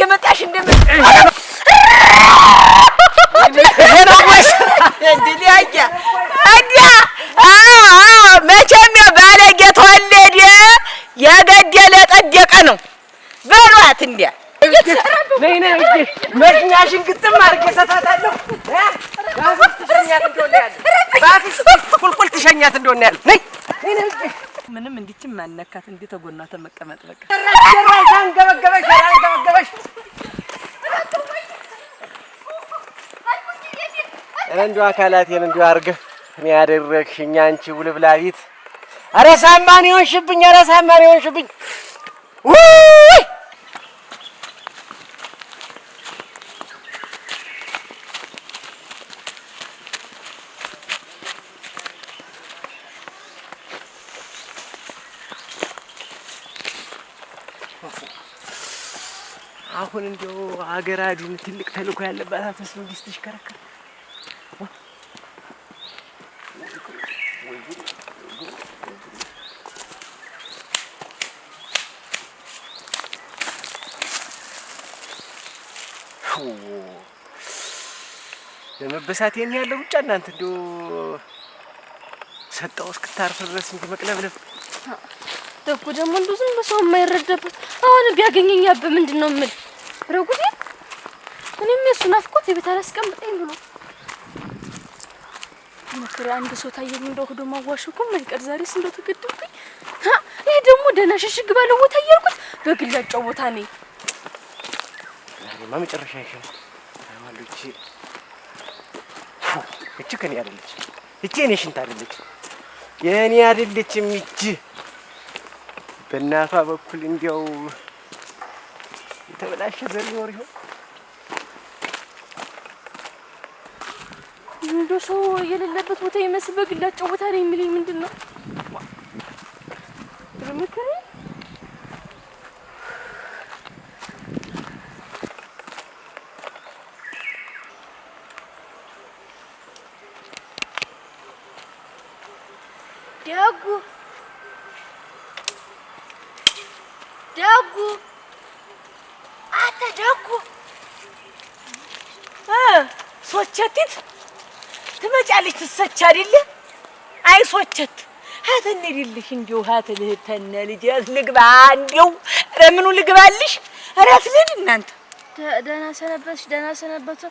እየመጣሽ መቼም ባለጌ ተወለደ የገደለ ጠደቀ ነው በሏት። እንዲያ መሽኛሽን ግጥም አድርጌ ሰታታለሁ። ቁልቁል ትሸኛት እንደሆነ ያለ ምንም እንዲችም ማነካት እንዴ ተጎና ተመቀመጥ በቃ አንገበገበሽ እንደው አካላቴን እንደው አርገህ እኔ ያደረግሽኝ አንቺ ውልብላቢት። ኧረ ሳማን ይሆንሽብኝ፣ ኧረ ሳማን ይሆንሽብኝ። ውይ አሁን እንደው ሀገር አድን ትልቅ ተልእኮ ያለባት አትመስል እንዲህ ስትሽከረከር ለመበሳት ያለው ብቻ እናንተ እንደው ሰጣው እስክታርፍ ድረስ እንጂ መቅለብለብ ደጉ ደግሞ እንደው ዝም በሰው የማይረዳበት አሁን ቢያገኘኝ ያብ ምንድነው የምል ረጉዴ እኔም እሱ ናፍቆት የቤት አላስቀምጠኝ ብሎ ምክር አንድ ሰው ታየኝ እንደው ሆዶ ማዋሽኩም ማይቀር ዛሬስ እንደው ተገደልኩኝ። ይሄ ደግሞ ደህና ሽሽግ ባለው ቦታ እያልኩት በግላጫው ቦታ ነኝ። ዛሬማ መጨረሻ ይሻል አይዋሉች እቺ ከኔ አይደለች፣ እቺ እኔ ሽንት አይደለች፣ የኔ አይደለችም። እቺ በእናቷ በኩል እንዲያው የተበላሸ ዘር ይኖር ይሆን? እንደው ሰው የሌለበት ቦታ ይመስል በግላጫው ቦታ ላይ የሚለኝ ምንድነው? ምክር ደጉ አታ ደጉ ሶቸቲት ትመጫለች ትሰች አይደለ? አይ ሶቸት ሀተንልልሽ እንዲው ሀተልህ ተነልጅ ልግባ እንዲው ለምኑ ልግባልሽ? አራት ልጅ እናንተ ደህና ሰነበቱ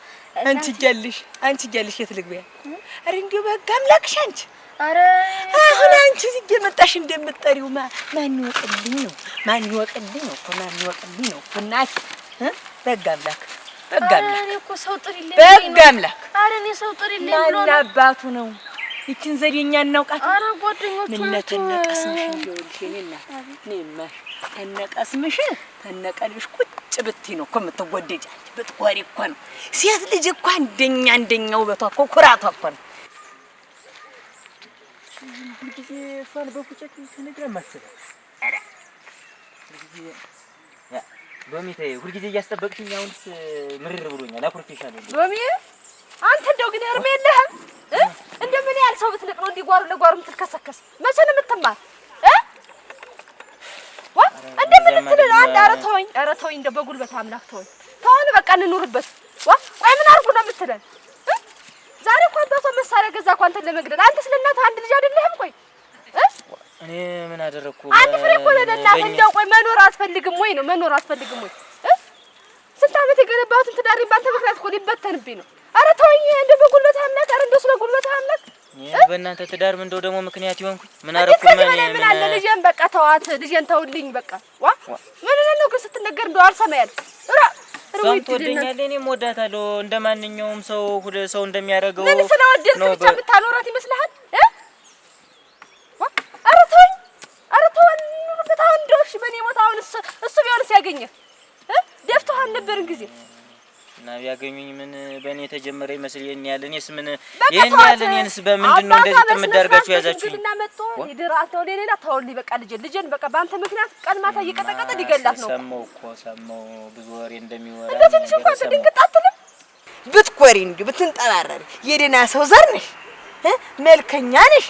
አንቺ ጃልሽ የት ልግባ? አረ እንዲው በቃ አምላክሽ አንቺ አረ አሁን አንቺ እዚህ መጣሽ እንደምትጠሪው ማን ይወቅልኝ ነው? ማን ይወቅልኝ ነው? ማን ይወቅልኝ ነው? እናት በጋ አምላክ እኔ እኮ ሰው ጥሪልኝ በጋ አምላክ አረ እኔ ሰው ጥሪልኝ ብሎ ማን አባቱ ነው? ይችን ዘዴኛ እናውቃት። አረ ጓደኞቹ ምን ተነቀስምሽ እንደውልሽ እኔና ነማሽ ተነቀስምሽ ተነቀልብሽ ቁጭ ብትይ ነው እኮ የምትወደጂ። አንቺ ብትቆሪ እኮ ነው ሴት ልጅ እኮ አንደኛው ውበቷ እኮ ኩራቷ እኮ ነው። ሁልጊዜ እሷን በፉጨት ተነግረን ማሰብ አረ ሎሚ ሁልጊዜ እያስጠበቅሽኝ አሁንስ ምርር ብሎኛል። አፕሮፌሽናል ሎሚ አንተ እንደው ግን እርሜ የለህም እንደምን ያህል ሰው ብትልቅ ነው እንዲጓሩ ለጓሩ የምትከሰከስ? መቼ ነው የምትማር? እንደምን ትልል አንድ ኧረ ተወኝ እንደው በጉልበት አምላክ ተወኝ በቃ እንኑርበት። ቆይ ምን አድርጉ ነው የምትለን? ዛሬ እኮ አባቷ መሳሪያ ገዛ እኮ አንተን ለመግደል። አንተ ስለእናትህ አንድ ልጅ አይደለህም? ቆይ እኔ ምን አደረኩ? አንድ ፍሬ እኮ ለእናትህ እንደው ቆይ መኖር አትፈልግም ወይ ነው? መኖር አትፈልግም ወይ? ስንት ዓመት የገነባሁትን ትዳሬን ባንተ ምክንያት እኮ ሊበተንብኝ ነው። ኧረ ተወኝ እንደው በጉልበትህ አምላክ። ኧረ እንደው ስለ ጉልበትህ አምላክ በእናንተ ትዳር ምን እንደው ደግሞ ምክንያት ይሆንኩኝ ምን አደረኩ? ምን አለ ልጄን በቃ ተዋት፣ ልጄን ተውልኝ በቃ። ምን ነው ግን ስትነገር እንደው አልሰማ ያለ ሰው ትወደኛለህ፣ እኔም እወዳታለሁ እንደማንኛውም ሰው እንደሚያደርገው። ምን ስለወደድክ ብቻ ብታኖራት ይመስልሃል? ኧረ ተወኝ በጣም እንደውሽ በኔ ሞት አሁን እሱ ቢሆንስ ያገኘህ ደፍቶሃል ነበርን ጊዜ እና ቢያገኙኝ ምን በእኔ የተጀመረ ይመስል ይሄን ያህል እኔስ ምን ይሄን ያህል እኔስ በምንድን ነው እንደዚህ ጥምድ አድርጋችሁ ያዛችሁኝ? እና መጥቶ ይድራተው ሌላ ተውልኝ በቃ ልጄን በቃ ባንተ ምክንያት ቀን ማታ እየቀጠቀጠ ሊገላት ነው። ሰማው ብዙ ወሬ እንደሚወራ እንደዚህ ትንሽ እንኳን ድንግጥ አትልም? ብትኮሪ እንዲሁ ብትንጠራረሪ የደህና ሰው ዘር ነሽ፣ መልከኛ ነሽ፣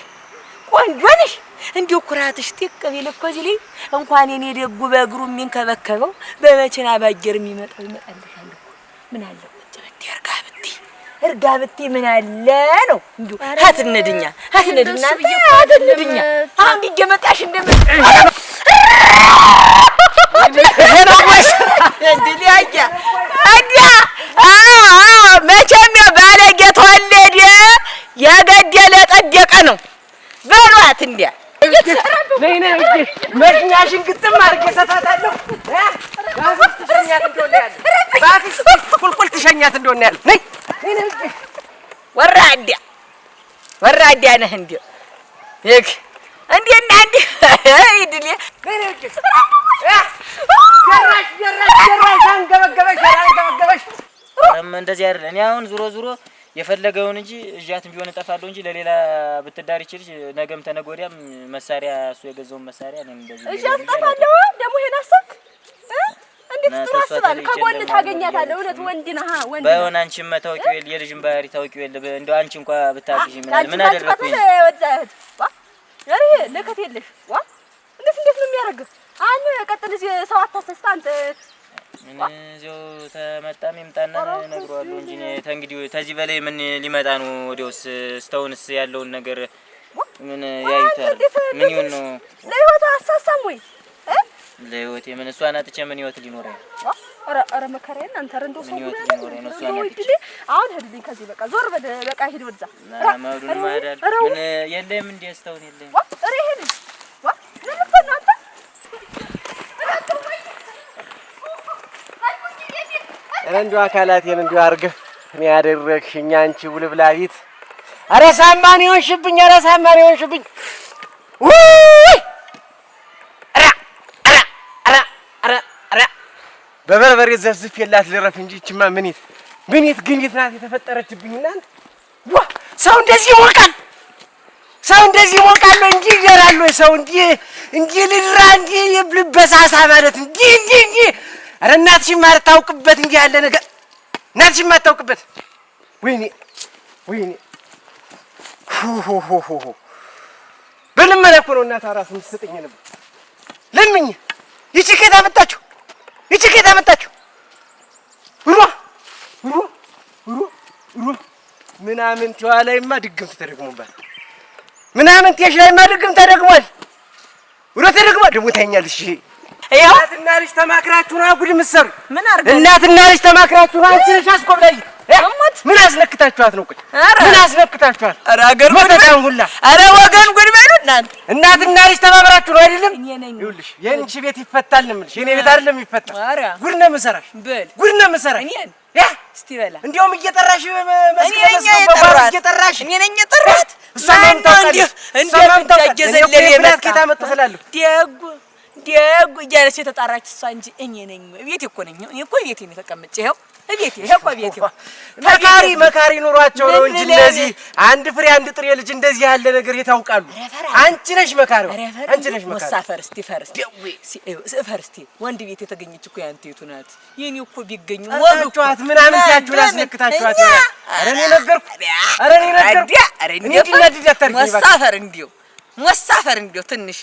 ቆንጆ ነሽ። እንዲሁ ኩራትሽ ጤቅ ቢል እኮ እዚህ ላይ እንኳን የኔ ደጉ በእግሩ የሚንከበከበው በመኪና ባጀር የሚመጣው ይመጣልሻል እኮ። ምን አለ ቁጭ ብትይ እርጋ ብትይ ምን አለ ነው እንዲሁ አትነድኛ አትነድና አትነድኛ። አሁን ቢገመጣሽ እንደምን መቼም ባለጌ ተወለደ የገደለ ጠደቀ ነው በሏት። እንዲያ መሽኛሽን ግጥም አድርጌ ሰታታለሁ። ቁልቁል ትሸኛት እንደሆነ ያለ ወራዳ ነህ እንዲያ እንዴና እንዴ ይድል አንገበገበሽ። እንደዚህ አይደል? እኔ አሁን ዙሮ የፈለገውን እንጂ እጃትን ቢሆን እጠፋለሁ እንጂ ለሌላ ብትዳር ይችላል። ነገም ተነገ ወዲያም መሳሪያ እሱ የገዛውን መሳሪያ እኔም እንደዚህ እጃት እጠፋለሁ። ደግሞ ይሄን አሰብክ? እንዴት ትራስባለህ? ከጎን ታገኛታለህ። እውነት ወንድ ነህ ወንድ ባይሆን አንቺም መታወቂው የለ የልጅን ባህሪ ታውቂው የለ እንደው አንቺ እንኳን ብታግዢ ምን አደረኩኝ? ያሬ ለከት የለሽ ዋ እንዴት ነው የሚያደርግህ? አንተ ቀጥል እዚህ ሰው አታሰስታ አንተ ምን እዚያው ተመጣም ይምጣና እነግረዋለሁ እንጂ ተንግዲህ ተዚህ በላይ ምን ሊመጣ ነው? ወዲያውስ እስካሁንስ ያለውን ነገር ምን ያዩታል? ምን ይሁን ነው ለህይወት አሳሳም ወይ ለህይወቴ ምን እሷን አጥቼ ምን ህይወት ሊኖረኝ? ኧረ መከራዬን አንተ ረንዶ ሰው ምን ህይወት ሊኖረኝ ነው? እሷን አጥቼ አሁን ሄድልኝ ከዚህ በቃ ዞር በል በቃ ሂድ ወደዛ ማውዱን ማዳል ምን የለም እንዴ? እስካሁን የለም ኧረ ሄድ ዋ ለምን ነው አንተ እንዲሁ አካላቴን እንዲሁ አድርገህ እኔ ያደረግሽኝ አንቺ ውልብላቢት። ኧረ ሳማን ይሆንሽብኝ፣ ኧረ ሳማን ይሆንሽብኝ። በበርበሬ ዘፍዝፌላት ልረፍ እንጂ ይችማ ምኒት ግኝት ናት የተፈጠረችብኝ። እናንተ ሰው እንደዚህ ይሞቃል፣ ሰው እንደዚህ ይሞቃል እንጂ ይገራል ወይ? ሰው እንዲህ ልድራ እንዲህ ልበሳሳ ማለት እንዲህ ኧረ እናትሽን ማታውቅበት እንዲህ ያለ ነገር እናትሽን ማታውቅበት። ወይኔ በልመና እኮ ነው እናቷ እራሱ የምትሰጠኝ ነበር። ለምኝ ይቺ ከየት አመጣችሁ? ምናምን ቲዋ ላይማ ድግምት ተደግሞባት፣ ምናምን ቲሽ ላይማ ድግምት ተደግሟል። ተደግሟል ደግሞ ታኛለሽ። እናትና ልጅ ተማክራችሁ ነው ጉድ የምትሰሩ። ምን አርገ እናትና ልጅ ተማክራችሁ ነው። አንቺ ነሽ አስቆብላይ። ምን አስነክታችኋት ነው? ምን አስነክታችኋት? ኧረ አገር ጉድ ሁላ ኧረ ወገን ጉድ በሉ እናንተ። እናትና ልጅ ተማክራችሁ ነው አይደለም? እኔ ነኝ ይኸውልሽ የእንቺ ቤት ይፈታል ነው የምልሽ። የኔ ቤት አይደለም ይፈታል። ጉድ ነው የምሰራሽ። በል ጉድ ነው የምሰራሽ። እኔን እስቲ በላ እንዲያውም እየጠራሽ እየጠራሽ እኔ ነኝ የጠራት። እሷን ታውቃለሽ። እሷን ታውቃለሽ። የመጣ ኬታ መጥቶ ስላለሁ ደጉ እያለች የተጣራች እሷ እንጂ እኔ ነኝ። ቤቴ እኮ ነኝ እኔ እኮ ቤቴ ነው ተቀምጬ ይኸው ቤቴ እኮ ቤቴ መካሪ ኑሯቸው ነው እንጂ እነዚህ አንድ ፍሬ አንድ ጥሬ ልጅ እንደዚህ ያለ ነገር የታውቃሉ። አንቺ ነሽ መካሪው፣ አንቺ ነሽ መካሪው። ወሳፈር እስቲ ፈርስቲ ወንድ ቤት የተገኘች እኮ ያንተ የቱ ናት? የኔ እኮ ቢገኙ ወጣችኋት ምናምን ታችሁን አስነክታችኋት። ኧረ እኔ ነገርኩ ወሳፈር እንዲው ትንሽ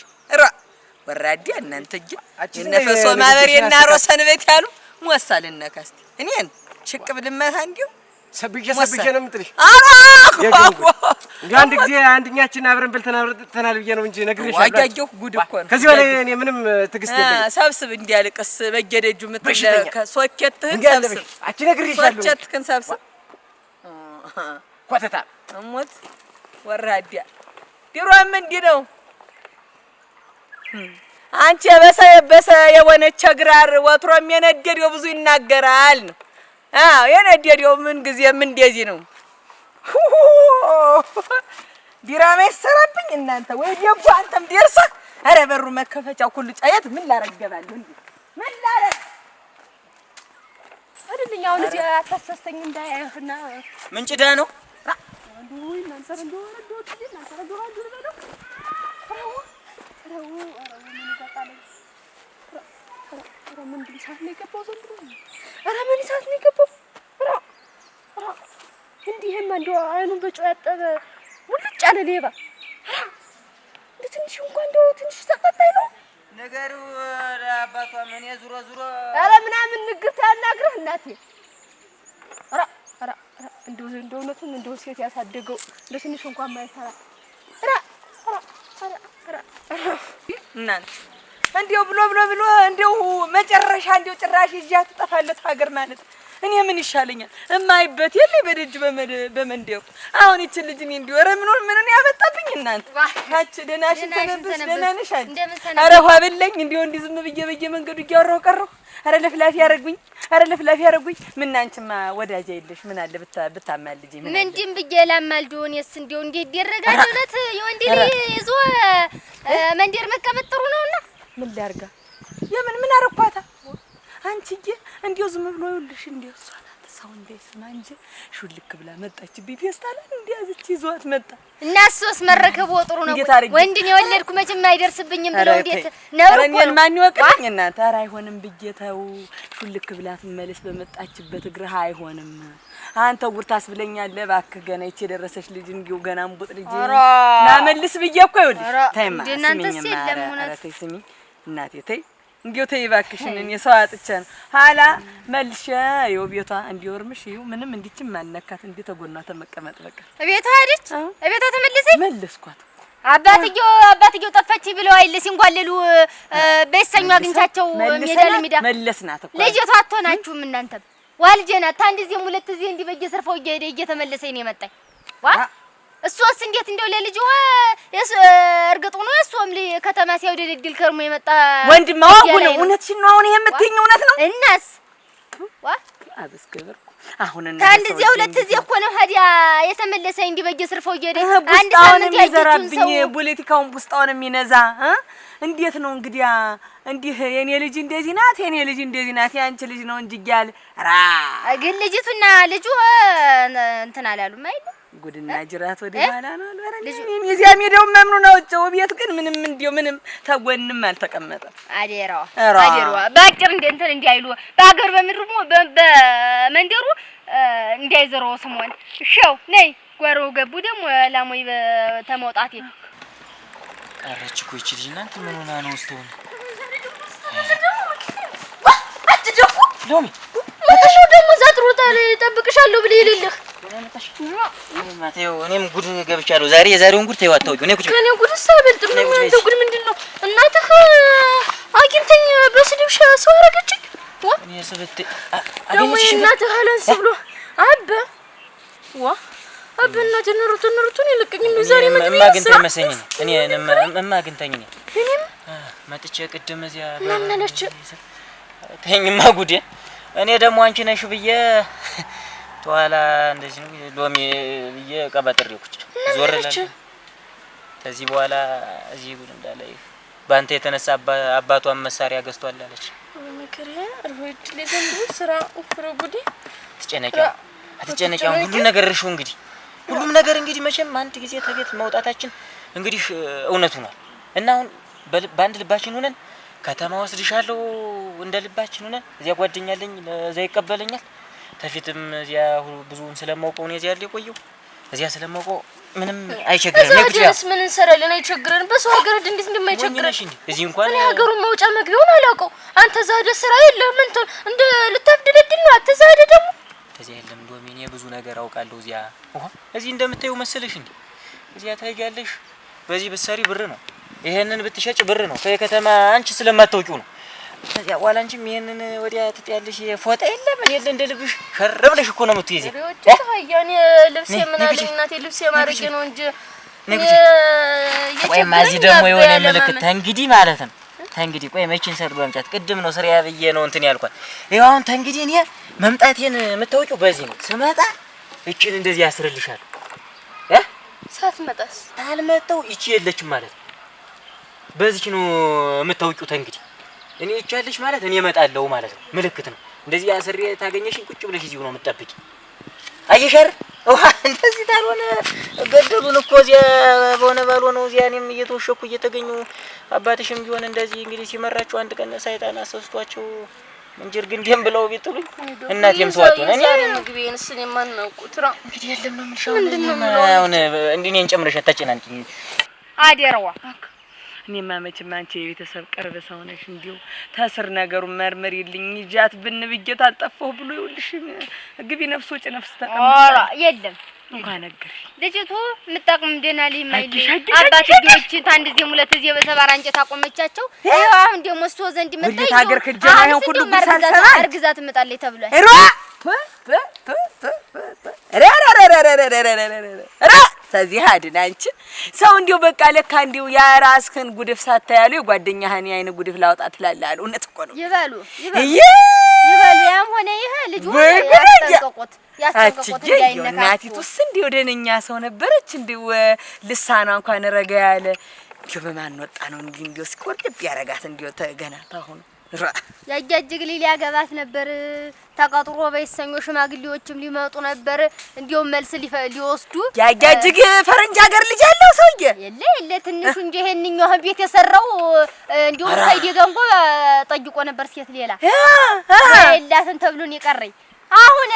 ወራዲያ እናንተ እጅ የነፈሶ ማበሬና ሮሰን ቤት ያሉ ሞሳልና ካስቲ እኔን ሽቅብ ልመታ እንዲው ሰብጄ ነው የምጥልሽ። አንድ ጊዜ አንድኛችን አብረን በልተናል ብዬ ነው እንጂ ነግሬሻለሁ። ዋጋጆ ጉድ እኮ ነው። ከዚህ በላይ እኔ ምንም ትዕግስት የለኝም። ሰብስብ እንዲያልቅስ በየደጁ ሶኬትህን ሰብስብ። አንቺ ነግሬሻለሁ። ሶኬትህን ሰብስብ። ኮተታ እሞት ወራዲያ ድሮም እንዲህ ነው። አንቺ የበሰ የሆነች ግራር ወትሮም የነደደው ብዙ ይናገራል ነው። የነደደው ምን ጊዜም እንደዚህ ነው። ዲራማ ይሰራብኝ እናንተ ወይ ደጉ አንተም ደርሰህ ኧረ በሩ መከፈቻው ሁሉ ጫየት ምን ላረገባለሁ እንዴ? ምን ላረግ አይደልኝ አሁን እዚህ አታሰስተኝ እንዳያየህና ምን ጭዳ ነው አንዱይ ማንሰር እንደወረዶት እናንተ ረዶራዱ ልበለው ምን ቢሳት ነው የገባው ዘንድሮ? ኧረ ምን ይሳት ነው የገባው? እንዲህማ እንደው አይኑን በጨው ያጠበ ሙልጭ ያለ ሌባ ትንሽ ተቀጣይ ነው ነገሩ አባቷ ምን የዙሮ ኧረ ምናምን ንግርት ያናግረህ እናቴ ኧረ እንደው እውነቱን እንደው ሴት ያሳደገው ለትንሽ እንኳን ማይሰራ እናንተ እንዲው ብሎ እንዲው መጨረሻ እንዲው ጭራሽ ይዣት ትጠፋለት ሀገር ማለት እኔ ምን ይሻለኛል? እማይበት የለ በደጅ በመንደሩ አሁን ይችን ልጅ እኔ እንዲው ኧረ ምኑን ያመጣብኝ እናንተ ታች ደናሽን ተነብስ ደናነሽ አንቺ ኧረ ኋብለኝ እንዲው እንዲህ ዝም ብዬ በየመንገዱ እያወራሁ ቀረሁ። ኧረ ለፍላፊ ያረጉኝ ምን አንቺማ ወዳጅ አይልሽ ምን አለ ብታማልጂ ምንድን ብዬ ላማልዶ እኔስ እንዲው እንዴት ይደረጋል? እውነት የወንድ ልጅ ይዞ መንደር መቀመጥ ጥሩ ነውና ምን ላርጋ ምን አረኳታ አንቺዬ እንዲው ዝም ብሎ ይልሽ እንዲው እሷ ናት ሰው እንዳይሰማ እንጂ ሹልክ ብላ መጣችብኝ ፌስታላን እንዲያዝች ይዟት መጣ እና እሱስ መረከቡ ጥሩ ነው ወንድን የወለድኩ መቼም አይደርስብኝም ብለው እንዴት ነው እኔን ማን ይወቅልኝ እናንተ ኧረ አይሆንም ብዬ ተው ሹልክ ብላ ትመለስ በመጣችበት እግርህ አይሆንም አንተ ጉርታስ ብለኛለህ እባክህ ገና ይቺ የደረሰች ልጅ እንዲው ገና እንቡጥ ልጅ ናመልስ ብዬ እኮ ይኸውልሽ ተይማ ስሚ እናቴ ተይ እንዲው ተይ እባክሽን እኔ ሰው አጥቼ ነው ኋላ መልሼ ይኸው ቤቷ እንዲወርምሽ ይኸው ምንም እንዲችም ማነካት እንዲህ ተጎኗ ተመቀመጥ በቃ ቤቷ ሄደች ቤቷ ተመለሰች መለስኳት አባትየው ጠፋች ብለው አይል ሲንጓለሉ በሰኞ አግኝቻቸው ሜዳ መለስናት እኮ ልጅቷ አትሆናችሁም እናንተም ዋልጀናት አንድ ጊዜም ሁለት ጊዜ እንዲህ በየሰርፋው እየተመለሰኝ ነው የመጣኝ እሷስ እንዴት እንደው ለልጅ እርግጥ ነው እሷም ከተማ ሲያውደልድል ከርሞ የመጣ ወንድማው ነው እውነትሽን ነው አሁን የምትይኝ እውነት ነው እናስ አብስከበር አሁን እና አንድ ጊዜ ሁለት ጊዜ እኮ ነው ሀዲያ የተመለሰኝ እንዲህ በየሰርፋው አንድ ሳምንት ያዘራብኝ ፖለቲካውን ቡስጣውን የሚነዛ እንዴት ነው እንግዲህ እንዲህ የኔ ልጅ እንደዚህ ናት ያንቺ ልጅ ነው እንጂ ያለ ግን ልጅቱና ልጁ እንትን አላሉም አይደል ጉድና ጅራት ወደ ኋላ ነው አልበረኝ የዚያ ሜዳው መምኑ ነው ወጨው ቤት ግን ምንም ተጎንም አልተቀመጠም አዴራዋ ባጭር እንትን እንዲያይሉ በአገር በምድሩ በመንደሩ እንዳይዘረው ስሞን እሺው ነይ ጓሮ ገቡ ደግሞ ላሞይ ተመውጣቴ ቀረች እኮ ይቺ ልጅ እናንተ ምን ሆና ነው ስተው አትደፉ ሎሚ ለምን ደግሞ ዛጥሮታል ጠብቅሻለሁ ብለ ይልልህ ማቴው እኔም ጉድ ገብቻለሁ ዛሬ የዛሬውን ጉድ ተይዋጣው እኔ ጉድ ከኔ ጉድ ሳይበልጥ ነው አንተ ጉድ ምንድነው እናትህ አግኝተኝ በስድብሽ ሰው አረገችኝ እኔ ሰበቴ ደግሞ እናትህ አላንስ ብሎ አበና ተነሩቱን ይልቅኝ ዛሬ ማግንተኝ መሰኝ እኔ ማግንተኝ ነኝ እኔም መጥቼ ቅድም እዚያ ማነነች ተኝማ ጉዴ እኔ ደግሞ አንቺ ነሽ ብዬ ተዋላ እንደዚህ ነው ሎሚ ብዬ ቀባጥሬኩት ዞር ለለ ከዚህ በኋላ እዚህ ጉድ እንዳለ ባንተ የተነሳ አባቷን መሳሪያ ገዝቷል አለች ምክሪያ አልወድ ለዘንዱ ስራ ኡፍሮ ጉዴ አትጨነቂ ሁሉ ነገር እርሹ እንግዲህ ሁሉም ነገር እንግዲህ መቼም አንድ ጊዜ ተቤት መውጣታችን እንግዲህ እውነቱ ነው እና አሁን በአንድ ልባችን ሆነን ከተማ ወስድሻለሁ እንደ ልባችን ሆነን እዚያ ጓደኛለኝ ለዛ ይቀበለኛል ተፊትም እዚያ ብዙውን ስለማውቀው ነው እዚያ ያለው ቆየው እዚያ ስለማውቀው ምንም አይቸግረንም ነው ብቻ ምን እንሰራለን አይቸግረንም በሰው ሀገር እንዴት እንደማይቸግረን እዚህ እንኳን እኔ ሀገሩን መውጫ መግቢያውን አላውቀው አንተ ዛደ ስራ የለም እንት እንደ ልታፍደለድል ነው አትዛደ ደግሞ ተዚያ የለም ዶሚኔ ብዙ ነገር አውቃለሁ እዚያ እዚህ እንደምታዩ መሰለሽ እንዴ እዚያ ታያለሽ በዚህ በሰሪ ብር ነው ይሄንን ብትሸጭ ብር ነው ከከተማ አንቺ ስለማታውቂው ነው ተዚያ ዋላንቺም ይሄንን ወዲያ ትጥያለሽ ፎጣ የለም እኔ እንደልብሽ ሸርብለሽ እኮ ነው የምትይዚ ያኔ ልብስ የምናለኝ እናቴ ልብስ የማረቄ ነው እንጂ ወይ ማዚ ደግሞ የሆነ ምልክት እንግዲህ ማለት ነው እንግዲህ ቆይ መቼን ሰርዶ አምጫት ቅድም ነው ስሪያ ብዬ ነው እንትን ያልኳት ይሄው አሁን እንግዲህ እኔ መምጣቴን የምታውቂው በዚህ ነው ስመጣ እቺን እንደዚህ ያስርልሻል ሳትመጣስ አልመጣው እቺ የለችም ማለት ነው በዚህ ነው የምታውቂው እንግዲህ እኔ ይቻለሽ ማለት እኔ እመጣለሁ ማለት ነው ምልክት ነው እንደዚህ ያስሪ ታገኘሽኝ ቁጭ ብለሽ እዚሁ ነው የምትጠብቂ አየሻር እንደዚህ ታልሆነ ገደሉን እኮ እዚያ በሆነ ባልሆነው እዚያ እኔም እየተወሸኩ እየተገኙ አባትሽም ቢሆን እንደዚህ እንግዲህ ሲመራቸው አንድ ቀን ሰይጣን አሰስቷቸው እንጅር ግን ደም ብለው ቢጥሉኝ እናቴም ተዋጡ እኔ ምግቤን ስኔ ማን ነው ቁጥራ እንግዲህ የለም ነው ምንሻው አሁን እንዴ እኔን ጨምረሽ አታጨናንቂኝ አደረዋ እኔማ መቼም አንቺ የቤተሰብ ቅርብ ሰው ነሽ። እንዲሁ ተስር ነገሩን መርመሪልኝ ይጃት ብንብየት አልጠፋሁ ብሎ ይኸውልሽ ግቢ ነፍስ ወጪ ነፍስ ተቀምጣ የለም እንኳን ነገር ልጅቱ የምታውቅም ደህና ሊማይልኝ አባትዬዎች ታንድ ዜ ሙለት ዜ በሰባራ እንጨት አቆመቻቸው። ይኸው አሁን ደግሞ እሱ ዘንድ መጣ ሀገር ከጀማ ይሁን ሁሉ ብሳልሰራ እርግዛ ትመጣለች ተብሏል። ስለዚህ አድና አንቺ ሰው እንዲው በቃ ለካ እንዲው ያራስህን ጉድፍ ሳታያሉ የጓደኛህን አይነ ጉድፍ ላውጣ ትላለህ አሉ። እውነት እኮ ነው። ይበሉ ያም ሆነ ይሄ ልጅ ያስጠንቀቁት እንዳይነካ። እናቲቱስ እንዲው ደነኛ ሰው ነበረች። እንዲው ልሳና እንኳን ረጋ ያለ እንዲው በማን ወጣ ነው እንዲው ስቆርጥ ቢያረጋት እንዲው ተገና ታሁን ያጃጅግ ሊያገባት ነበር ተቀጥሮ በይሰኞ ሽማግሌዎችም ሊመጡ ነበር። እንዲው መልስ ሊወስዱ ያጃጅግ ፈረንጅ ሀገር ልጅ ያለው ሰውዬ የለ ትንሹ እንጂ ይሄንኛው ቤት የሰራው እንዲው ሳይዲ ገንጎ ጠይቆ ነበር ሴት ሌላ የላትን ተብሎን ይቀርኝ። አሁን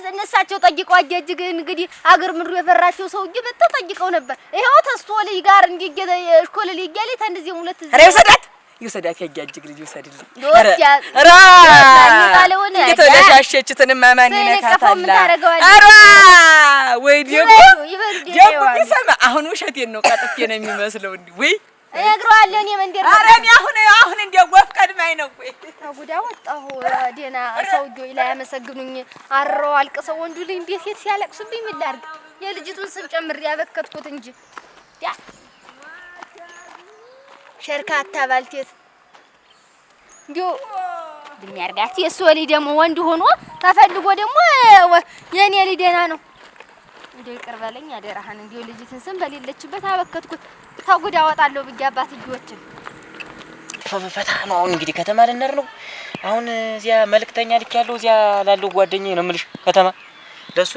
እነሳቸው ጠይቀው አጃጅግ እንግዲህ አገር ምድሩ የፈራቸው ሰውዬ መጣ ጠይቀው ነበር። ይሄው ተስቶል ጋር እንዲገደ እሽኮል ሊጋለ ታንዚ ሙለት ረሰዳት ይወሰዳት ያጃጅግ ልጅ ይወሰድልኝ። ራ ታለውነ የተወለሻሸችትን ማማን ይነካታል። ራ ወይ ደግሞ ይሰማ አሁን ውሸቴን ነው ቀጥፌ ነው የሚመስለው እንዴ ወይ እነግረዋለሁ እኔ መንደር አረኝ አሁን እንዲያው ወፍ ቀድማኝ ነው ወይ ጉዳ ወጣሁ ዴና ሰውዬው ላይ ያመሰግኑኝ አረው አልቅሰው ወንዱ ልኝ ቤት ሲያለቅሱብኝ ምን ላድርግ የልጅቱን ስም ጨምር ያበከትኩት እንጂ ያ ሸርካታ ባልቴት እንዲው ድሚያርጋት የሶሊ ደግሞ ወንድ ሆኖ ተፈልጎ ደግሞ የኔ ሊደና ነው እንዴ ይቀርበለኝ አደራህን እንዲው ልጅትን ስም በሌለችበት አበከትኩት ታጉዳ ወጣለሁ ብያባት ልጆችን ፈፈታ ነው። አሁን እንግዲህ ከተማ ልንር ነው። አሁን እዚያ መልእክተኛ ልክ ያለው እዚያ ላለው ጓደኛዬ ነው የምልሽ ከተማ ለሱ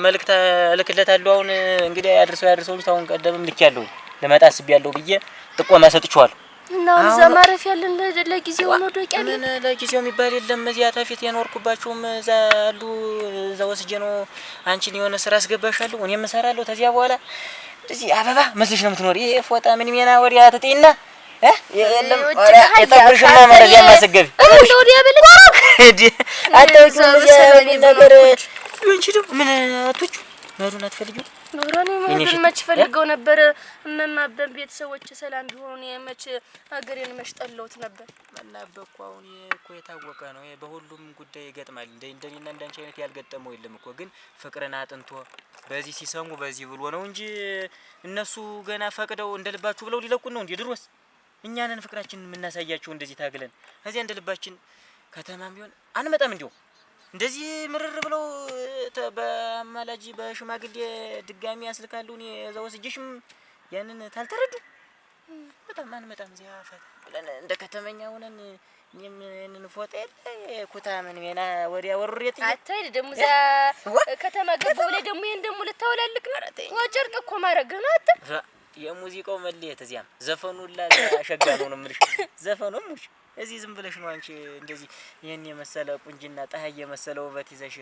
መልእክት ልክለታለሁ። አሁን እንግዲህ ያድርሰው ልጅ አሁን ቀደምም ልክ ያለው ለመጣ አስቤያለሁ ብዬ ጥቆማ ሰጥቼዋለሁ። እና እዛ ማረፍ ያለን ለጊዜው ነው ዶቂያ ምን ለጊዜው የሚባል የለም። እዚያ ታፊት የኖርኩባቸውም እዛ አሉ። እዛ ወስጄ ነው አንቺን የሆነ ስራ አስገባሻለሁ እኔም እሰራለሁ። ከዚያ በኋላ እዚህ አበባ መስልሽ ነው የምትኖር። ይሄ ፎጣ ምን ሚና ወዲያ ተጤና የለም የጠብርሽማ ማለት ያማሰገብ እንደው ዲያበል አታውቂውም። እዚያ ነገር ይሁን ይችላል። ምን አትወጪ መሩን አትፈልጊው ኑሮኔ ምን መች ፈልገው ነበር እመማ በቤተሰቦች ሰላም ቢሆኑ የመች ሀገሬን መሽጠለውት ነበር። መናበቁ አሁን እኮ የታወቀ ነው። በሁሉም ጉዳይ ይገጥማል። እንደኔና እንዳንቺ አይነት ያልገጠመው የለም እኮ። ግን ፍቅርን አጥንቶ በዚህ ሲሰሙ በዚህ ብሎ ነው እንጂ እነሱ ገና ፈቅደው እንደልባችሁ ብለው ሊለቁን ነው እንዴ? ድሮስ እኛንን ፍቅራችንን የምናሳያቸው እንደዚህ ታግለን ከዚያ እንደልባችን ከተማም ቢሆን አንመጣም እንዴው እንደዚህ ምርር ብለው በአማላጅ በሽማግሌ ድጋሚ ያስልካሉ። እኔ እዛው ወስጄሽም ያንን ታልተረዱ በጣም አንመጣም። እዚያ ፈታ ብለን እንደ ከተመኛ ሆነን እኔም እንን ፎጣ የለ ኩታ ምን ሜና ወዲያ ወሩሬት አትሄድ ደግሞ እዛ ከተማ ገባው ላይ ደግሞ ይሄን ደግሞ ልታወላልቅ ነው ጨርቅ እኮ ማረግ ነው አት የሙዚቃው መለየት እዚያም ዘፈኑላ አሸጋ ነው የምልሽ። ዘፈኑም ሙሽ እዚህ ዝም ብለሽ ነው አንቺ እንደዚህ ይሄን የመሰለ ቁንጅና ፀሐይ የመሰለ ውበት ይዘሽ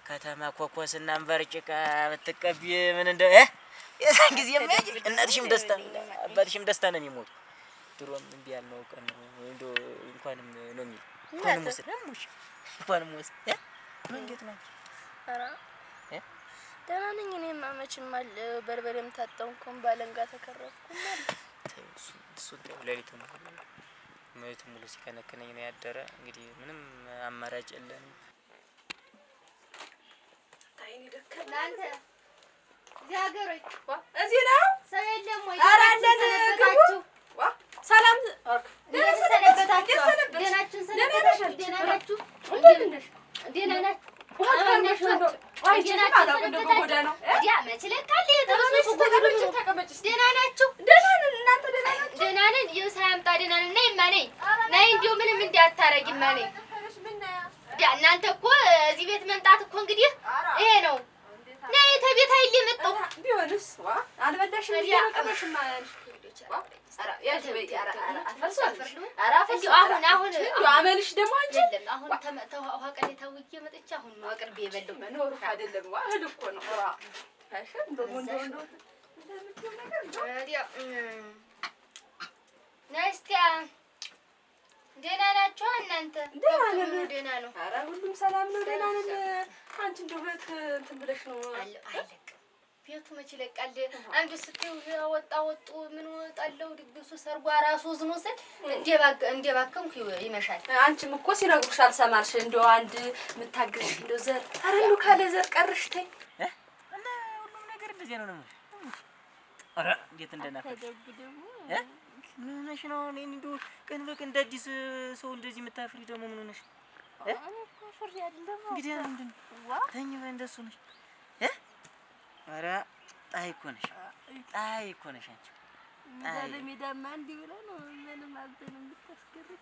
ከተማ ኮኮስና አንበርጭቃ በተቀቢ ምን እንደ የዛን ጊዜ እናትሽም ደስታ አባትሽም ደስታ ነው የሚሞቱ። ድሮም እንዴ ያልነው ቀን ነው እንደው እንኳንም ነው የሚል እንኳንም ወስደሙሽ እንኳንም ወስደ መንገት ነው። አራ ደህና ነኝ እኔማ መቼም አለ በርበሬም ታጠንኩም ባለንጋ ተከረፍኩም ማለት እሱ ለሊቱ ነው ማለት ሙሉ ሲከነከነኝ ነው ያደረ። እንግዲህ ምንም አማራጭ የለንም። ታይኒ ደከም እናንተ ዛገሮች እዚህ ነው ሰው የለም ወይ? ኧረ አለን ግቡ። ሰላም ደህና ሰነበታችሁ? ደህናችሁን ሰነበታችሁ? ደህና ናችሁ? እንደምን ነሽ? ደህና ናችሁ? እናንተ እኮ እዚህ ቤት መምጣት እኮ እንግዲህ ይሄ ነው። ነይ ተቤት አይል የመጣው ቢሆንስ አልበላሽም እየቀመሽማ አሁን አመልሽ ደግሞ አንቺ አሁን ተመተው ውሃ ቀን ታውቂ መጥቻ አሁን ነው አቅርቤ የበለው መኖር አይደለም እህል እኮ ነው። አይሽ እንደው እንደምትው ነገር ናችሁ እናንተ? ደህና ነው። ኧረ ሁሉም ሰላም ነው፣ ደህና ነን። አንቺ እንደው ቤት እንትን ብለሽ ነው? አይለቅም ቤቱ መች ይለቃል? አንዱ ስትይው ወጡ ምን ወጣለው ድግሱ ሰርጓ ራሱ ዝም ወሰድ እንደባከምኩ ይመሻል። አንቺም እኮ ሲነግሩሽ አልሰማልሽ። እንደው አንድ የምታግዝሽ እንደው ዘር ኧረ እንደው ካለ ዘር ቀርሽ ተይ እና ሁሉም ነገር እንደዚህ ነው። ኧረ እንዴት እንደናፈቀ ምን ሆነሽ ነው? እኔ እንደው ቀን በቀን እንደ አዲስ ሰው እንደዚህ የምታፍሪ ደግሞ ምን ሆነሽ? እኔ እኮ ፍሬ አይደለም እንግዲህ ምንድን ተኝ በይ እንደሱ ነሽ። ኧረ ጣይ እኮ ነሽ አንቺ ዛሬ ሜዳማ እንዲህ ብለህ ነው ምንም አልበን የምታስገርም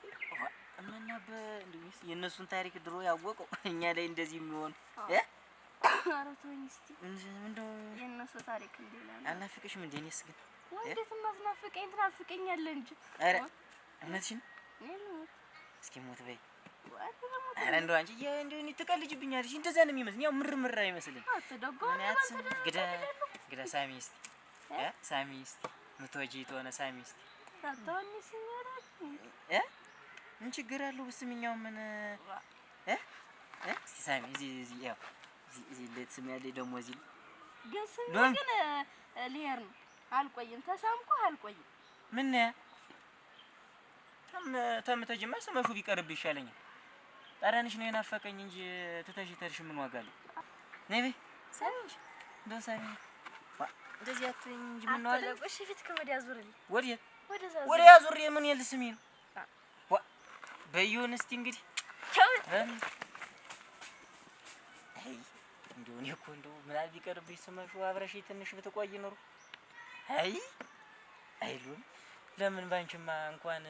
እና እንደው የእነሱን ታሪክ ድሮ ያወቀው እኛ ላይ እንደዚህ የሚሆን ኧረ ተወኝ እስኪ እንደው የእነሱ ታሪክ እንዲህ ነው። አልናፍቅሽም እንደ እኔስ ግን እንዴት ማስናፍቀኝ ትናፍቀኛለህ እንጂ። ኧረ እውነትሽን እስኪ ሞት በይ። ኧረ እንደው አንቺ እንደው እኔ ትቀልጅብኛለሽ። እንደዛ ነው የሚመስል ያው ምርምር አይመስልም። ግዳ ሳሚ እስኪ ምትወጂ ተሆነ ሳሚ እስኪ ታታውንስ ይኖራል ምን ችግር አለው? ብስምኛው ምን እስኪ ሳሚ እዚህ ያው እዚህ ለትስም ያለ ደግሞ እዚህ ግን ልሄድ ነው። አልቆይም ተሳምኩ አልቆይም። ምን ተምተጅማ ስመሹ ቢቀርብ ይሻለኛል። ጠረንሽ ነው የናፈቀኝ እንጂ ትተሽ ተርሽ ምን ዋጋ አለው? ነይ በይ ሳሚሽ እንደው ሳሚ እንደዚህ አትይኝ እንጂ ምን ነው አለ። እሺ ፊት ከወዲያ ዙርልኝ። ወዲያ ዙር ምን የልስሚ ነው በይውን እስቲ እንግዲህ አይ እንደው እኔ እኮ እንደው ምን አለ ቢቀርብኝ ስመሹ አብረሽ ትንሽ ብትቆይ ኖሮ አይሉም። ለምን ባንቺማ እንኳን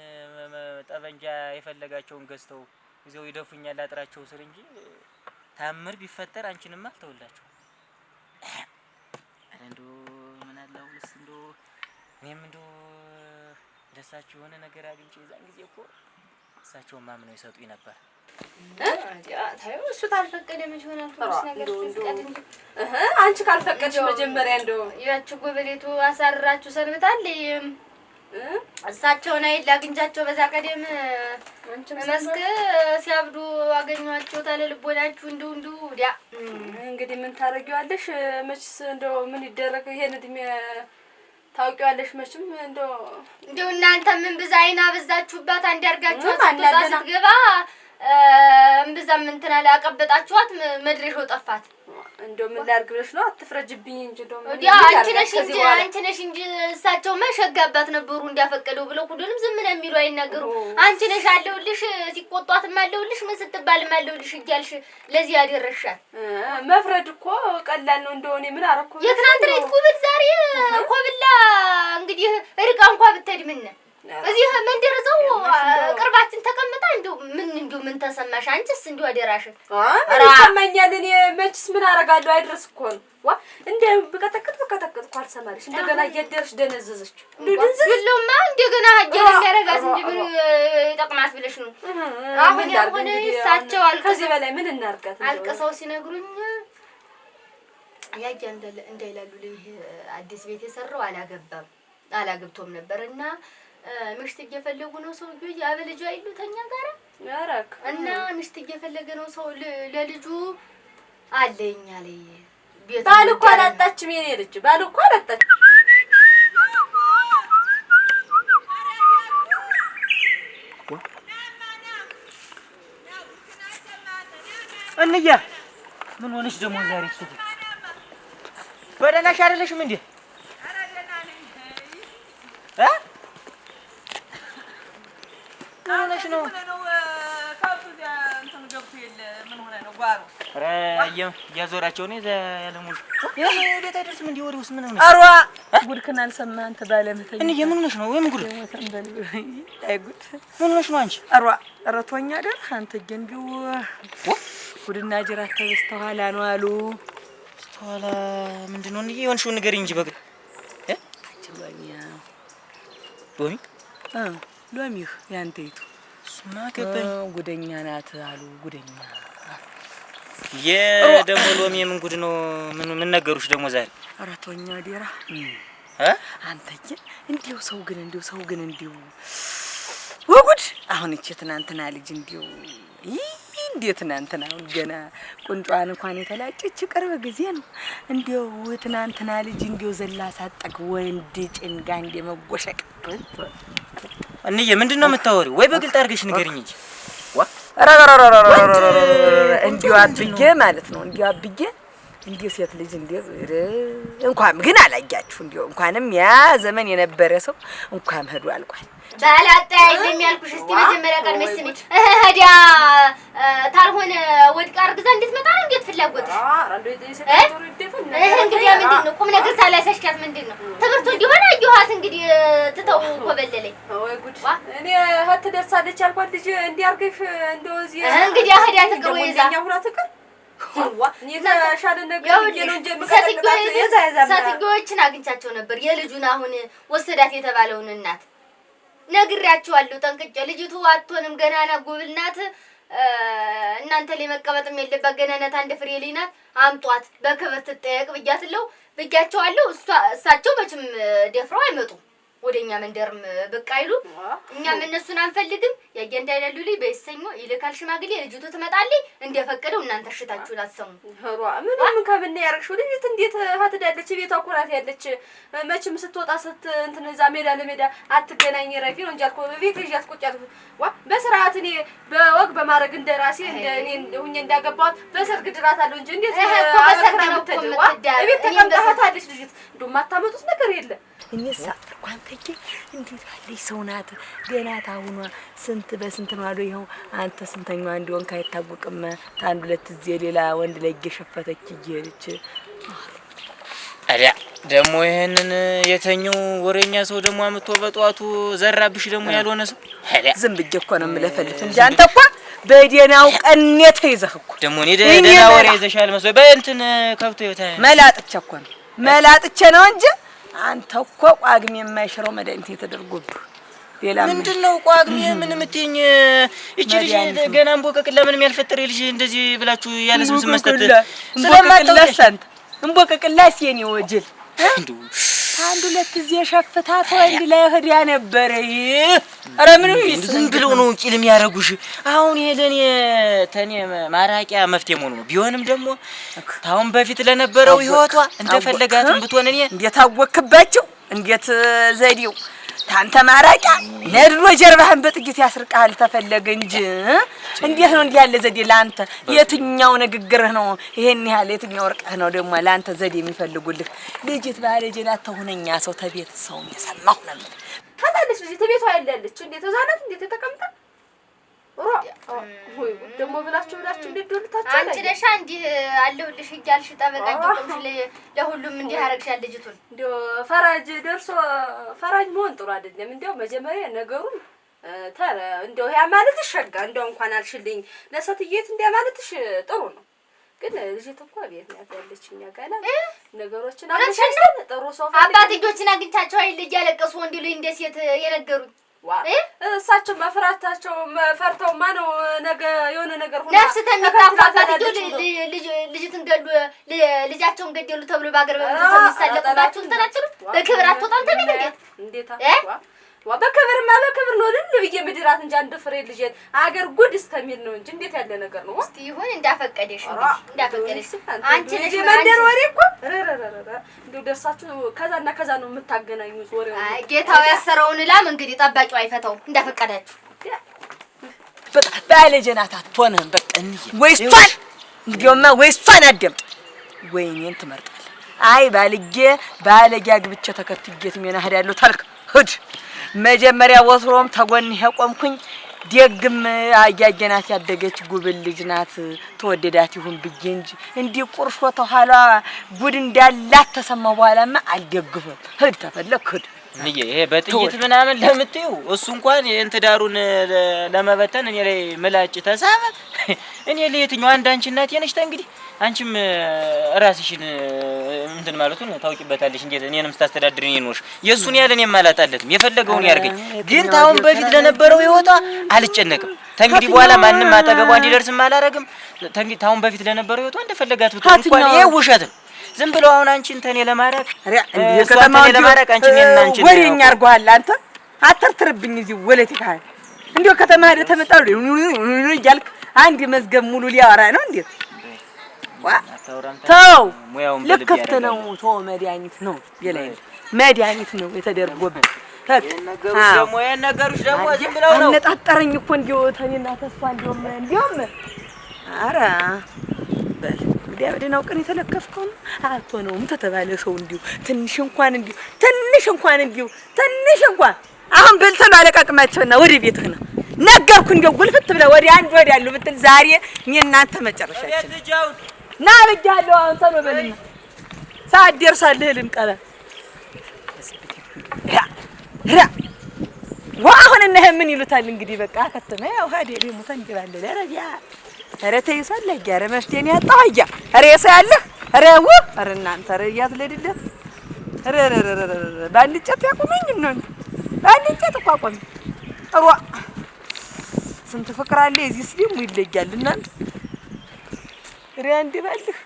ጠበንጃ የፈለጋቸውን ገዝተው ይዘው ይደፉኛል አጥራቸው ስር እንጂ ታምር ቢፈጠር አንቺንማ አልተውላቸው። እንደው ምን አላውስ እንደው እኔም እንደው ደሳችሁ የሆነ ነገር አግኝቼ የዛን ጊዜ እኮ እሳቸው ማምነው ይሰጡኝ ነበር። ታዩ እሱ ታልፈቀደ ምን ይሆናል? ትንሽ ነገር ፍቀድ እንጂ አንቺ ካልፈቀድሽ መጀመሪያ እንደው ያቺ ጎበሌቱ አሳራችሁ ሰንብታል። እሳቸውን አይደል አግኝቻቸው በዛ ቀደም መስክ ሲያብዱ አገኘኋቸው። ታለ ልቦናችሁ እንዱ ዲያ እንግዲህ ምን ታረጊዋለሽ? መችስ እንደው ምን ይደረግ ይሄን እድሜ ታውቂዋለሽ። መችም እንደው እናንተ ምን ብዛ አይና በዛችሁባት አንድ ያርጋችሁ ስትገባ እምብዛም እንትን አለ አቀበጣችኋት መድረሻው ጠፋት። እንደው ምን ላድርግ ብለሽ ነው? አትፍረጅብኝ እንጂ እንደው ምን አንቺ ነሽ እንጂ እሳቸው መሸጋባት ነበሩ እንዲያፈቀደው ብለው ሁሉንም ዝም ነው የሚሉ አይናገሩ። አንቺ ነሽ አለውልሽ ሲቆጧትም አለውልሽ ምን ስትባልም አለውልሽ እያልሽ ለዚህ ያደረሻት። መፍረድ እኮ ቀላል ነው። እንደው እኔ ምን አረኩ? የትናንት ሬት ኩብል ዛሬ ኮብላ እንግዲህ ርቃ እንኳን ብትሄድ ምን እዚህ መንደርዘው ቅርባችን ተቀምጣ እንደው ምን ተሰማሽ? አንቺስ እንደው አደራሽ ምን ይሰማኛል? እኔ መችስ ምን አረጋለሁ? አይድረስ እኮ ነው ዋ እንደ በከተከት እኮ አልሰማልሽ። እንደገና እያደረሽ ደነዘዘች። ድንዝዝልማ እንደገና ሀጀር የሚያረጋት እንጂ ምን ይጠቅማት ብለሽ ነው? አሁን ያሆነ እሳቸው ከዚህ በላይ ምን እናርጋት? አልቀሰው ሲነግሩኝ ያያ እንዳይላሉ ይሄ አዲስ ቤት የሰራው አላገብቶም ነበርና ምሽት እየፈለጉ ነው ሰውዬው ያበልጁ አይሉ ተኛ ጋራ ያራክ እና ምሽት እየፈለገ ነው ሰው ለልጁ አለኝ አለ። ባል እኮ አላጣችም የኔ ልጅ ባል እኮ አላጣችም። እንያ ምን ሆነሽ ደግሞ ዛሬ እሺ በደናሽ አይደለሽም እንዴ? ምን ሆነሽ ነው? ኧረ እያዞራቸው ነው ያለሙሉ ቤት አይደርስም እንዴ? ወዲህ ውስጥ ምን ነው? አሯ ጉድክን አልሰማህ አንተ ባለምተኛ እንዴ? ምን ሆነሽ ነው? ወይም ጉድ አይ ጉድ ምን ሆነሽ ነው አንቺ? ኧረ ተወኝ አይደል አንተ እንዲው ጉድና ጅራት ተበስተኋላ ነው አሉ። በስተኋላ ምንድነው? እንዴ የሆንሽው ንገሪኝ እንጂ በግድ ሎሚህ ያንተይቱ እሱማ ገባኝ። ጉደኛ ናት አሉ። ጉደኛ ደግሞ ሎሚ ምን ጉድ ነው? ምን ነገሩሽ ደግሞ ዛሬ? ኧረ ተወኝ አደራ አንተዬ። እንዲው ሰው ግን እንዲው ወጉድ አሁን እቺ ትናንትና ልጅ እንዲው እንዴት ትናንትና አሁን ገና ቁንጫዋን እንኳን የተላጨች ቅርብ ጊዜ ነው። እንዲው ትናንትና ልጅ እንዲው ዘላ ሳጠቅ ወንድ ጭንጋ እንደ መጎሸቅ እንዬ ምንድነው የምታወሪው? ወይ በግልጥ አድርገሽ ንገሪኝ እንጂ እንዲው አብጌ ማለት ነው። እንዲው አብጌ እንዲው ሴት ልጅ እንዲው እንኳን ግን አላያችሁ እንዲው እንኳንም ያ ዘመን የነበረ ሰው እንኳን ሄዱ አልቋል። ባላጣ አይደለም ያልኩሽ። እስቲ መጀመሪያ ቀን መስሚ ሄዲያ ታልሆነ ወድቃ አርግዛ እንድትመጣ ነው እንዴት ፍላጎት? እንግዲህ ምንድነው ቁም ነገር ታላሳሽካት ምንድነው? ትምህርቱ እንዲሆነ አየኋት እንግዲህ ትተው ኮበለለኝ። ወይ ጉድ! እኔ ሀት ደርሳለች ያልኳት ልጅ እንዲያርገሽ እንደዚህ እንግዲህ ሄዲያ ተቀሩ ይዛ ሰትጌዎችን አግኝቻቸው ነበር። የልጁን አሁን ወሰዳት የተባለውን እናት ነግሬያቸዋለሁ ጠንቅጬ። ልጅቱ አትሆንም ገና ናት፣ ጉብል ናት። እናንተ ላይ መቀመጥም የለባት ገና ናት፣ አንድ ፍሬ ልጅ ናት። አምጧት በክብር ትጠየቅ ብያቸዋለሁ። እሳቸው መቼም ደፍረው አይመጡም ወደኛ መንደርም ብቅ አይሉ። እኛም እነሱን አንፈልግም። ያየንዳ ይላሉ ልጅ በይሰኞ ይልካል ሽማግሌ። ልጅቱ ትመጣለች እንደፈቀደው እናንተ እሽታችሁን አትሰሙ። ሄሯ ምን ከብነ ያርክሽው ልጅት እንዴት ሀትዳለች ቤቷ ኩራት ያለች መቼም ስትወጣ እንትን እዛ ሜዳ ለሜዳ አትገናኝ ረፊ ነው እንጂ አልኩ ቤት ልጅ አትቆጫት። በስርዓት እኔ በወግ በማድረግ እንደራሴ እኔ ሁኜ እንዳገባሁት በሰርግ ድራት አለው እንጂ እንዴት በሰርግ ነው የምትዳር ቤት ተቀምጣታለች ልጅት እንደው ማታመጡት ነገር የለ። እኔሳ እንኳን ተኪ እንዴት ያለች ሰው ናት ገና ታውኗ ስንት በስንት ነው አሉ። ይኸው አንተ ስንተኛዋ እንደሆንክ አይታወቅም። ታንድ ሁለት እዚህ ሌላ ወንድ ላይ እየሸፈተች እየሄደች አዲያ ደግሞ ይሄንን የተኛው ወሬኛ ሰው ደግሞ አምጥቶ በጧቱ ዘራብሽ ደግሞ ያልሆነ ሰው አዲያ ዝም ብዬ እኮ ነው የምለፈልፍ እንጂ አንተ እኮ በደናው ቀኔ ተይዘህ እኮ ደግሞ እኔ ደና ወሬ ይዘሻል መስሎ በእንትን ከብቶ ይወታ መላጥቼ እኮ ነው መላጥቼ ነው እንጂ አንተ እኮ ቋግሜ የማይሽረው መድኃኒት የተደርጎብህ ሌላ ምንድነው? ቋግሜ ምን ምትኝ? እቺ ልጅ ገና እንቦቀቅላ ምንም ያልፈጠረ ልጅ እንደዚህ ብላችሁ ያለ ስም መስጠት ስለማታውቅላሽ አንተ እንቦቀቅላሽ የኔ ወጅል አንድ ሁለት እዚህ ሸፍታት ወንድ ላይ ሄዳ ነበር። ኧረ ምንም ዝም ብለው ነው ቂልም ያረጉሽ። አሁን ይሄ ተኔ ማራቂያ መፍትሄ መሆኑ ነው። ቢሆንም ደግሞ ታውን በፊት ለነበረው ህይወቷ እንደፈለጋትም ብትሆን እኔ እንዴት አወክባቸው እንዴት ዘዴው ታንተ ማራቂያ ነድሮ ጀርባህን በጥቂት ያስርቃል ተፈለገ እንጂ እንዴት ነው እንዲህ ያለ ዘዴ ላንተ? የትኛው ንግግርህ ነው ይሄን ያህል? የትኛው ወርቀህ ነው ደግሞ ላንተ ዘዴ የሚፈልጉልህ? ልጅት ባለጀና ተሆነኛ ሰው ተቤት ሰው የሰማሁ ነው ታታለች ልጅ ተቤቷ ያለች እንዴት ተዛናት እንዴት ተቀምጣ ወይ ደግሞ ብላችሁ እንዴት ዶልታችሁ አንቺ ነሽ እንዴ አለሁልሽ እያልሽ ጠበቃችሁ ለሁሉም እንዲህ አረግሻል። ልጅቱን እንደው ፈራጅ ደርሶ ፈራጅ መሆን ጥሩ አይደለም። እንደው መጀመሪያ ነገሩን እንደው ያ ማለት ሸጋ እንደው እንኳን አልሽልኝ ለሰትየት እንደ ማለትሽ ጥሩ ነው። ግን ልጅቱ እኮ ቤት ነው ያለችኛ ጋላ ነገሮችን አመሻሽተን ጥሩ ሰው አባትዮችን አግኝቻቸው አይል እያለቀሱ እንዲሉኝ እንደ ሴት የነገሩኝ እሳቸው መፍራታቸው ፈርተውማ ነው ነገ የሆነ ነገር ሆነ ነፍስ ተሚጣፋባት ልጅትን ገሉ ልጃቸውን ገደሉ ተብሎ ባገር በመቶ ተሚሳለቁባችሁ ተናችሉ በክብር አትወጣም ተቤት እንዴታ በክብርማ በክብር ነው ልል ብዬ ምድራት እንጂ አንድ ፍሬ ልጅ አገር ጉድ እስከሚል ነው እንጂ እንዴት ያለ ነገር ነው? እስቲ ይሁን እንዳፈቀደሽ አንቺ ልጅ መንደር ወሬ እኮ እንደው ደርሳችሁ ከዛና ከዛ ነው የምታገናኙት ወሬው። ጌታው ያሰረውን ላም እንግዲህ ጠባቂው አይፈታው እንዳፈቀዳችሁ ባለጀናት አትሆንም። በቃ እንዴ ወይሷን እንዲያውማ ወይሷን አደምጥ ወይኔን ትመርጣለህ። አይ ባለጌ አግብቼ ተከትጌት ምን አሄዳለሁ ታልክ ሂድ መጀመሪያ ወትሮም ተጎንህ ቆምኩኝ። ደግም አያየናት ያደገች ጉብል ልጅ ናት ተወደዳት ይሁን ብዬ እንጂ እንዲህ ቁርሾ ተኋላ ጉድ እንዳላት ተሰማው። በኋላማ አልደግፈም። ሂድ ተፈለክ ሂድ። ይሄ በጥይት ምናምን ለምትዩ እሱ እንኳን እንትዳሩን ለመበተን እኔ ላይ ምላጭ ተሳበ። እኔ ለየትኛው አንቺ እናቴ ነሽ እንግዲህ አንቺም ራስሽን እንትን ማለቱን ታውቂበታለሽ። እንዴ እኔንም ስታስተዳድሪኝ ነውሽ የሱን ያለን የማላጣለትም የፈለገውን ያርገኝ። ግን ታውን በፊት ለነበረው ህይወቷ አልጨነቅም። ተንግዲህ በኋላ ማንንም አጠገቧ እንዲደርስም አላረግም። ተንግዲህ ታውን በፊት ለነበረው ህይወቷ እንደፈለጋት ብትሆን እንኳን ይሄ ውሸት ነው። ዝም ብለው አሁን አንቺን ተኔ ለማራቅ የከተማው ለማራቅ አንቺን ወሬኛ አርጓል። አንተ አትርትርብኝ እዚህ ወለቴ ካለ እንዲያው ከተማ ሄደህ ተመጣው እያልክ አንድ መዝገብ ሙሉ ሊያወራ ነው እንዴ? ተው ልክፍት ነው። ተው መድኃኒት ነው የላይ መድኃኒት ነው የተደረጎበት። ደግሞ የነገሩሽ ደግሞ ዝም ብለው ነው አነጣጠረኝ እኮ እንዲያው ተኔና ተስፋ እንዲያውም ኧረ በል እንግዲህ ወደናው ቀን የተለከፍከው አትሆነውም ተተባለ ሰው እንዲሁ ትንሽ እንኳን አሁን በልተህ ነው አለቃቅማቸውና ወደ ቤትህ ነው ነገርኩ። እንዲያው ጉልፍት ብለህ ወደ አንድ ወደ ያለው ብትል ዛሬ እኔ እናንተ መጨረሻችን ና ብያለሁ። አሁን ሰው በልና ሰዓት ደርሳለህ ልንቀበል አሁን እነህ ምን ይሉታል እንግዲህ በቃ ከተማ ያው ሀደ ደግሞ ተንጅባለ ለረዲያ ኧረ ተይሳለህ ኧረ መፍትሄን ያጣው አያ ኧረ ያሳለህ ኧረ እናንተ ኧረ ያትለድለት ኧረ ባንጨት ያቆመኝ ነው ባንጨት እኮ አቆመኝ ስንት ፍቅር አለ እዚህስ ደግሞ ይለያል እናንተ ሪያ እንዲባልህ